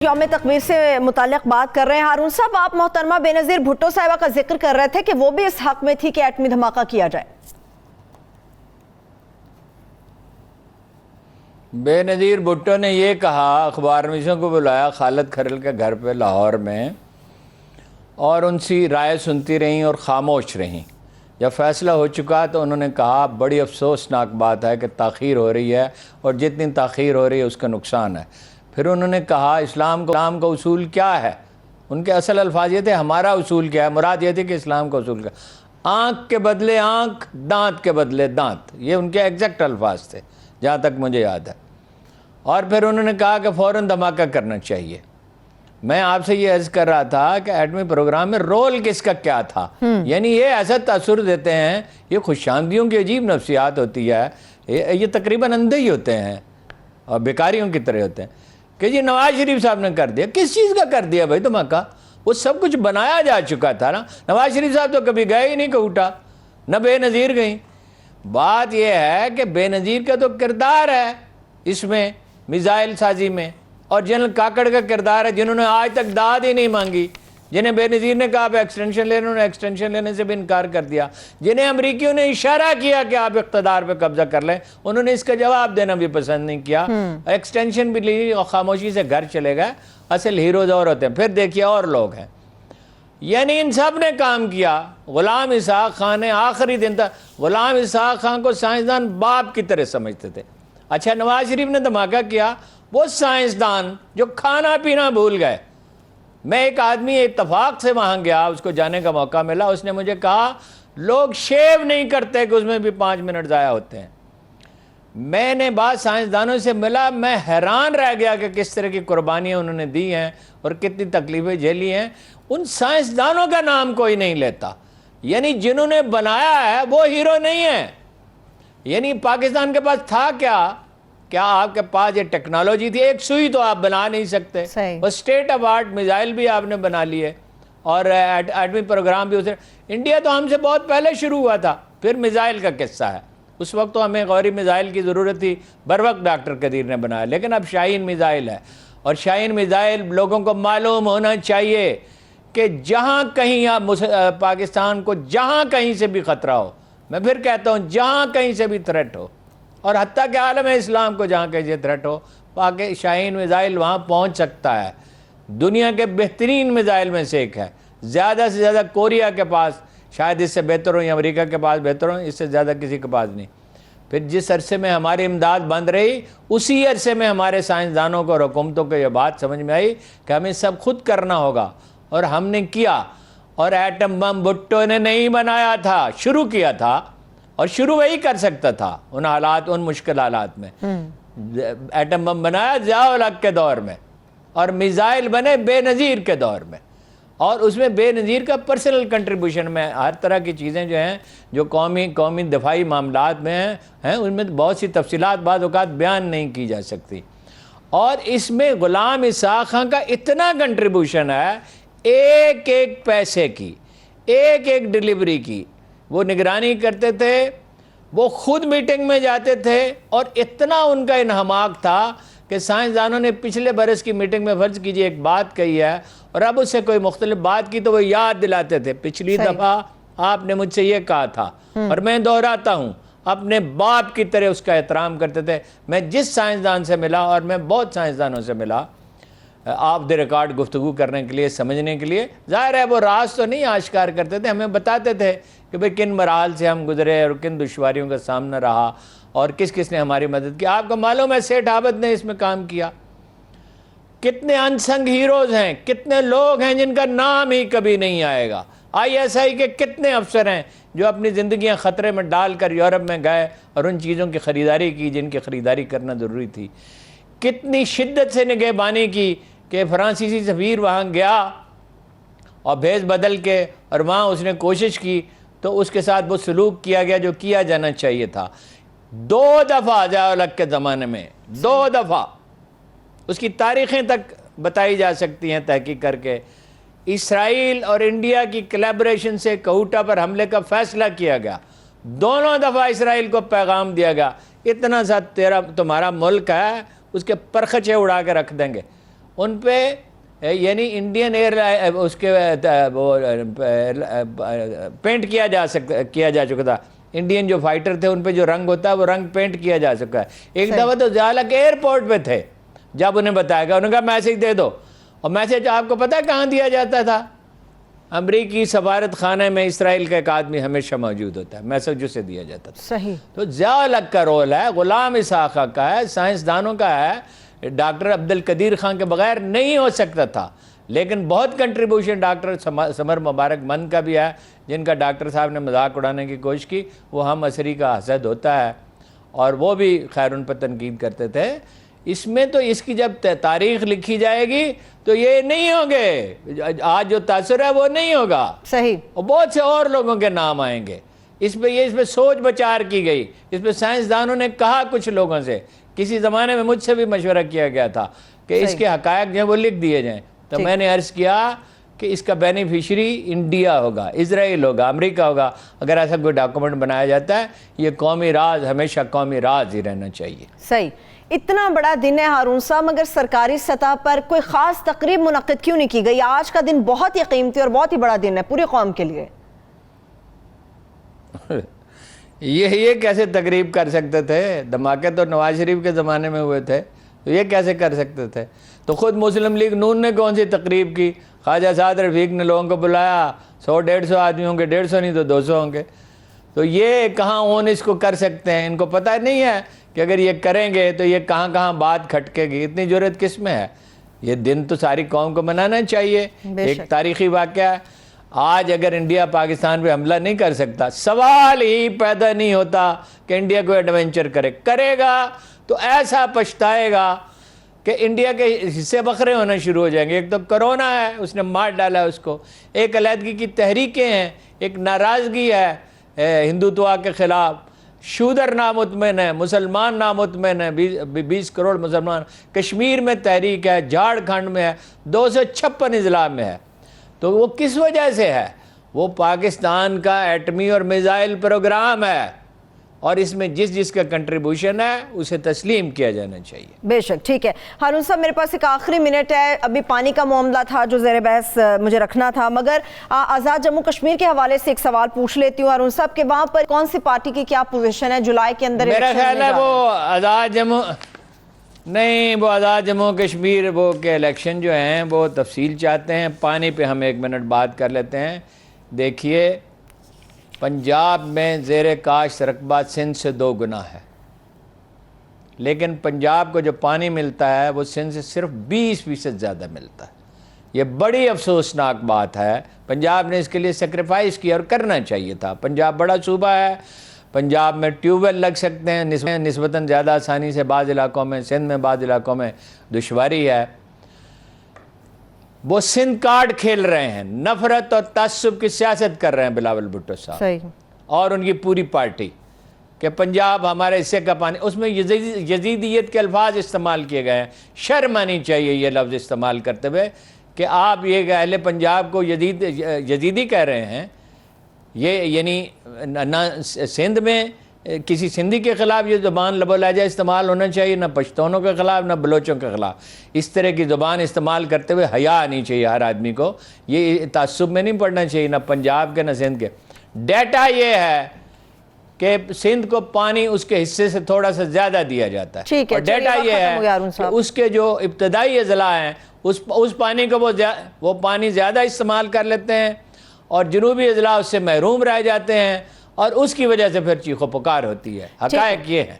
یوم تقویر سے متعلق بات کر رہے ہیں ہارون صاحب، آپ محترمہ بے نظیر بھٹو صاحبہ کا ذکر کر رہے تھے کہ وہ بھی اس حق میں تھی کہ ایٹمی دھماکہ کیا جائے۔ بے نظیر بھٹو نے یہ کہا، اخبار نویسوں کو بلایا خالد کھرل کے گھر پہ لاہور میں، اور ان سے رائے سنتی رہیں اور خاموش رہیں۔ جب فیصلہ ہو چکا تو انہوں نے کہا بڑی افسوسناک بات ہے کہ تاخیر ہو رہی ہے، اور جتنی تاخیر ہو رہی ہے اس کا نقصان ہے۔ پھر انہوں نے کہا اسلام کا اصول کیا ہے؟ ان کے اصل الفاظ یہ تھے ہمارا اصول کیا ہے، مراد یہ تھی کہ اسلام کا اصول کیا، آنکھ کے بدلے آنکھ، دانت کے بدلے دانت، یہ ان کے ایگزیکٹ الفاظ تھے جہاں تک مجھے یاد ہے۔ اور پھر انہوں نے کہا کہ فوراً دھماکہ کرنا چاہیے۔ میں آپ سے یہ عرض کر رہا تھا کہ ایٹمی پروگرام میں رول کس کا کیا تھا، یعنی یہ ایسا تاثر دیتے ہیں، یہ خوش آمدیوں کی عجیب نفسیات ہوتی ہے، یہ تقریباً اندھے ہی ہوتے ہیں اور بیکاریوں کی طرح ہوتے ہیں کہ جی نواز شریف صاحب نے کر دیا۔ کس چیز کا کر دیا بھائی دھماکہ؟ وہ سب کچھ بنایا جا چکا تھا نا۔ نواز شریف صاحب تو کبھی گئے ہی نہیں کوٹا، نہ بے نظیر گئیں۔ بات یہ ہے کہ بے نظیر کا تو کردار ہے اس میں، میزائل سازی میں، اور جنرل کاکڑ کا کردار ہے جنہوں نے آج تک داد ہی نہیں مانگی، جنہیں بے نظیر نے کہا آپ ایکسٹینشن لے، انہوں نے ایکسٹینشن لینے سے بھی انکار کر دیا، جنہیں امریکیوں نے اشارہ کیا کہ آپ اقتدار پہ قبضہ کر لیں، انہوں نے اس کا جواب دینا بھی پسند نہیں کیا، ایکسٹینشن بھی لی اور خاموشی سے گھر چلے گئے۔ اصل ہیروز اور ہوتے ہیں۔ پھر دیکھیے اور لوگ ہیں، یعنی ان سب نے کام کیا۔ غلام اسحاق خان نے آخری دن تک، غلام اسحاق خان کو سائنسدان باپ کی طرح سمجھتے تھے۔ اچھا نواز شریف نے دھماکہ کیا، وہ سائنسدان جو کھانا پینا بھول گئے۔ میں ایک آدمی اتفاق سے وہاں گیا، اس کو جانے کا موقع ملا، اس نے مجھے کہا لوگ شیو نہیں کرتے کہ اس میں بھی 5 منٹ ضائع ہوتے ہیں۔ میں نے بعض سائنسدانوں سے ملا، میں حیران رہ گیا کہ کس طرح کی قربانیاں انہوں نے دی ہیں اور کتنی تکلیفیں جھیلی ہیں۔ ان سائنسدانوں کا نام کوئی نہیں لیتا، یعنی جنہوں نے بنایا ہے وہ ہیرو نہیں ہیں۔ یعنی پاکستان کے پاس تھا کیا آپ کے پاس یہ ٹیکنالوجی تھی؟ ایک سوئی تو آپ بنا نہیں سکتے، بس اسٹیٹ آف آرٹ میزائل بھی آپ نے بنا لیے، اور ایٹمی پروگرام بھی اسے، انڈیا تو ہم سے بہت پہلے شروع ہوا تھا۔ پھر میزائل کا قصہ ہے، اس وقت تو ہمیں غوری میزائل کی ضرورت تھی، بر وقت ڈاکٹر قدیر نے بنایا، لیکن اب شاہین میزائل ہے، اور شاہین میزائل لوگوں کو معلوم ہونا چاہیے کہ جہاں کہیں پاکستان کو جہاں کہیں سے بھی خطرہ ہو، میں پھر کہتا ہوں جہاں کہیں سے بھی تھریٹ ہو، اور حتیٰ کہ عالم اسلام کو جہاں کہیں سے تھریٹ ہو، شاہین میزائل وہاں پہنچ سکتا ہے۔ دنیا کے بہترین میزائل میں سے ایک ہے، زیادہ سے زیادہ کوریا کے پاس، شاید اس سے بہتر ہو، یا امریکہ کے پاس بہتر ہو، اس سے زیادہ کسی کے پاس نہیں۔ پھر جس عرصے میں ہماری امداد بند رہی، اسی عرصے میں ہمارے سائنسدانوں کو اور حکومتوں کو یہ بات سمجھ میں آئی کہ ہمیں سب خود کرنا ہوگا، اور ہم نے کیا۔ اور ایٹم بم بھٹو نے نہیں بنایا تھا، شروع کیا تھا، اور شروع وہی کر سکتا تھا ان حالات، ان مشکل حالات میں۔ ایٹم بم بنایا ضیاء الحق کے دور میں، اور میزائل بنے بے نظیر کے دور میں، اور اس میں بے نظیر کا پرسنل کنٹریبیوشن میں ہر طرح کی چیزیں جو ہیں جو قومی دفاعی معاملات میں ہیں، ان میں بہت سی تفصیلات بعض اوقات بیان نہیں کی جا سکتی۔ اور اس میں غلام اسحاق خان کا اتنا کنٹریبیوشن ہے، ایک ایک پیسے کی، ایک ایک ڈیلیوری کی وہ نگرانی کرتے تھے، وہ خود میٹنگ میں جاتے تھے، اور اتنا ان کا انہماک تھا کہ سائنسدانوں نے پچھلے برس کی میٹنگ میں فرض کیجئے ایک بات کہی ہے، اور اب اس سے کوئی مختلف بات کی تو وہ یاد دلاتے تھے پچھلی دفعہ آپ نے مجھ سے یہ کہا تھا، اور میں دہراتا ہوں اپنے باپ کی طرح اس کا احترام کرتے تھے۔ میں جس سائنسدان سے ملا، اور میں بہت سائنسدانوں سے ملا آف دی ریکارڈ گفتگو کرنے کے لیے، سمجھنے کے لیے، ظاہر ہے وہ راز تو نہیں آشکار کرتے تھے، ہمیں بتاتے تھے کہ بھئی کن مراحل سے ہم گزرے اور کن دشواریوں کا سامنا رہا، اور کس کس نے ہماری مدد کی۔ آپ کو معلوم ہے سیٹھ عابد نے اس میں کام کیا۔ کتنے انسنگ ہیروز ہیں، کتنے لوگ ہیں جن کا نام ہی کبھی نہیں آئے گا۔ ISI کے کتنے افسر ہیں جو اپنی زندگیاں خطرے میں ڈال کر یورپ میں گئے اور ان چیزوں کی خریداری کی جن کی خریداری کرنا ضروری تھی۔ کتنی شدت سے نگہبانی کی کہ فرانسیسی سفیر وہاں گیا اور بھیس بدل کے، اور وہاں اس نے کوشش کی تو اس کے ساتھ وہ سلوک کیا گیا جو کیا جانا چاہیے تھا۔ 2 دفعہ ضیاء الحق کے زمانے میں، 2 دفعہ، اس کی تاریخیں تک بتائی جا سکتی ہیں تحقیق کر کے، اسرائیل اور انڈیا کی کلیبریشن سے کوٹا پر حملے کا فیصلہ کیا گیا۔ دونوں دفعہ اسرائیل کو پیغام دیا گیا اتنا سا تمہارا ملک ہے، اس کے پرخچے اڑا کے رکھ دیں گے۔ ان پہ یعنی انڈین ایئر اس کے وہ پینٹ کیا جا چکا تھا. انڈین جو فائٹر تھے ان پہ جو رنگ ہوتا ہے وہ رنگ پینٹ کیا جا سکا ہے. ایک دفعہ تو ضیاء کے ایئرپورٹ پہ تھے, جب انہیں بتایا گیا, انہوں نے کہا میسیج دے دو, اور میسیج آپ کو پتہ ہے کہاں دیا جاتا تھا؟ امریکی سفارت خانے میں اسرائیل کا ایک آدمی ہمیشہ موجود ہوتا ہے, میسیج اسے دیا جاتا تھا. صحیح. تو ضیاء الحق کا رول ہے, غلام اسحاق کا ہے, سائنسدانوں کا ہے, ڈاکٹر عبدالقدیر خان کے بغیر نہیں ہو سکتا تھا. لیکن بہت کنٹریبیوشن ڈاکٹر سمر مبارک مند کا بھی ہے, جن کا ڈاکٹر صاحب نے مذاق اڑانے کی کوشش کی. وہ ہم عصری کا حسد ہوتا ہے, اور وہ بھی خیر ان پر تنقید کرتے تھے. اس میں تو اس کی جب تاریخ لکھی جائے گی تو یہ نہیں ہوں گے, آج جو تاثر ہے وہ نہیں ہوگا. صحیح. اور بہت سے اور لوگوں کے نام آئیں گے. اس پہ سوچ بچار کی گئی, اس پہ سائنسدانوں نے کہا کچھ لوگوں سے, کسی زمانے میں مجھ سے بھی مشورہ کیا گیا تھا کہ اس کے حقائق جو ہیں وہ لکھ دیے جائیں. تو میں نے عرض کیا کہ اس کا بینیفیشری انڈیا ہوگا, اسرائیل ہوگا, امریکہ ہوگا. اگر ایسا کوئی ڈاکومنٹ بنایا جاتا ہے, یہ قومی راز ہمیشہ قومی راز ہی رہنا چاہیے. صحیح. اتنا بڑا دن ہے ہارون صاحب, مگر سرکاری سطح پر کوئی خاص تقریب منعقد کیوں نہیں کی گئی؟ آج کا دن بہت ہی قیمتی اور بہت ہی بڑا دن ہے پوری قوم کے لیے. یہ کیسے تقریب کر سکتے تھے؟ دھماکے تو نواز شریف کے زمانے میں ہوئے تھے, تو یہ کیسے کر سکتے تھے؟ تو خود مسلم لیگ نون نے کون سی تقریب کی؟ خواجہ سعد رفیق نے لوگوں کو بلایا, 100-150 آدمی ہوں گے, 150 نہیں تو 200 ہوں گے. تو یہ کہاں اون اس کو کر سکتے ہیں؟ ان کو پتہ نہیں ہے کہ اگر یہ کریں گے تو یہ کہاں کہاں بات کھٹکے گی. اتنی جرأت کس میں ہے؟ یہ دن تو ساری قوم کو منانا چاہیے, ایک تاریخی واقعہ ہے. آج اگر انڈیا پاکستان پہ حملہ نہیں کر سکتا, سوال ہی پیدا نہیں ہوتا کہ انڈیا کوئی ایڈونچر کرے گا تو ایسا پچھتائے گا کہ انڈیا کے حصے بکھرے ہونا شروع ہو جائیں گے. ایک تو کرونا ہے, اس نے مار ڈالا اس کو, ایک علیحدگی کی تحریکیں ہیں, ایک ناراضگی ہے ہندوتوا کے خلاف, شودر نامطمئن ہے, مسلمان نامطمئن ہے, 20 کروڑ مسلمان. کشمیر میں تحریک ہے, جھارکھنڈ میں ہے, 256 اضلاع میں ہے. تو وہ کس وجہ سے ہے؟ وہ پاکستان کا ایٹمی اور میزائل پروگرام ہے, اور اس میں جس کا کنٹریبیوشن ہے اسے تسلیم کیا جانا چاہیے. بے شک. ٹھیک ہے ہارون صاحب, میرے پاس ایک آخری منٹ ہے. ابھی پانی کا معاملہ تھا جو زیر بحث مجھے رکھنا تھا, مگر آزاد جموں کشمیر کے حوالے سے ایک سوال پوچھ لیتی ہوں ہارون صاحب کہ وہاں پر کون سی پارٹی کی کیا پوزیشن ہے؟ جولائی کے اندر میرا خیال ہے وہ آزاد جموں نہیں, وہ آزاد جموں کشمیر وہ کے الیکشن جو ہیں وہ تفصیل چاہتے ہیں. پانی پہ ہم 1 منٹ بات کر لیتے ہیں. دیکھیے, پنجاب میں زیر کاشت رقبہ سندھ سے 2 گنا ہے, لیکن پنجاب کو جو پانی ملتا ہے وہ سندھ سے صرف 20% زیادہ ملتا ہے. یہ بڑی افسوسناک بات ہے. پنجاب نے اس کے لیے سیکریفائس کیا اور کرنا چاہیے تھا. پنجاب بڑا صوبہ ہے, پنجاب میں ٹیوب ویل لگ سکتے ہیں نسبتاً زیادہ آسانی سے, بعض علاقوں میں, سندھ میں بعض علاقوں میں دشواری ہے. وہ سندھ کارڈ کھیل رہے ہیں, نفرت اور تعصب کی سیاست کر رہے ہیں بلاول بھٹو صاحب اور ان کی پوری پارٹی, کہ پنجاب ہمارے حصے کا پانی. اس میں یزیدیت کے الفاظ استعمال کیے گئے ہیں. شرم آنی چاہیے یہ لفظ استعمال کرتے ہوئے کہ آپ یہ اہل پنجاب کو یزیدی کہہ رہے ہیں. یہ یعنی نہ سندھ میں کسی سندھی کے خلاف یہ زبان لب و لہجہ استعمال ہونا چاہیے, نہ پشتونوں کے خلاف, نہ بلوچوں کے خلاف. اس طرح کی زبان استعمال کرتے ہوئے حیا آنی چاہیے ہر آدمی کو. یہ تعصب میں نہیں پڑنا چاہیے, نہ پنجاب کے نہ سندھ کے. ڈیٹا یہ ہے کہ سندھ کو پانی اس کے حصے سے تھوڑا سا زیادہ دیا جاتا ہے, اور ڈیٹا یہ ہے کہ اس کے جو ابتدائی اضلاع ہیں اس پانی کو وہ پانی زیادہ استعمال کر لیتے ہیں, اور جنوبی اضلاع اس سے محروم رہ جاتے ہیں, اور اس کی وجہ سے پھر چیخو پکار ہوتی ہے. حقائق یہ ہے.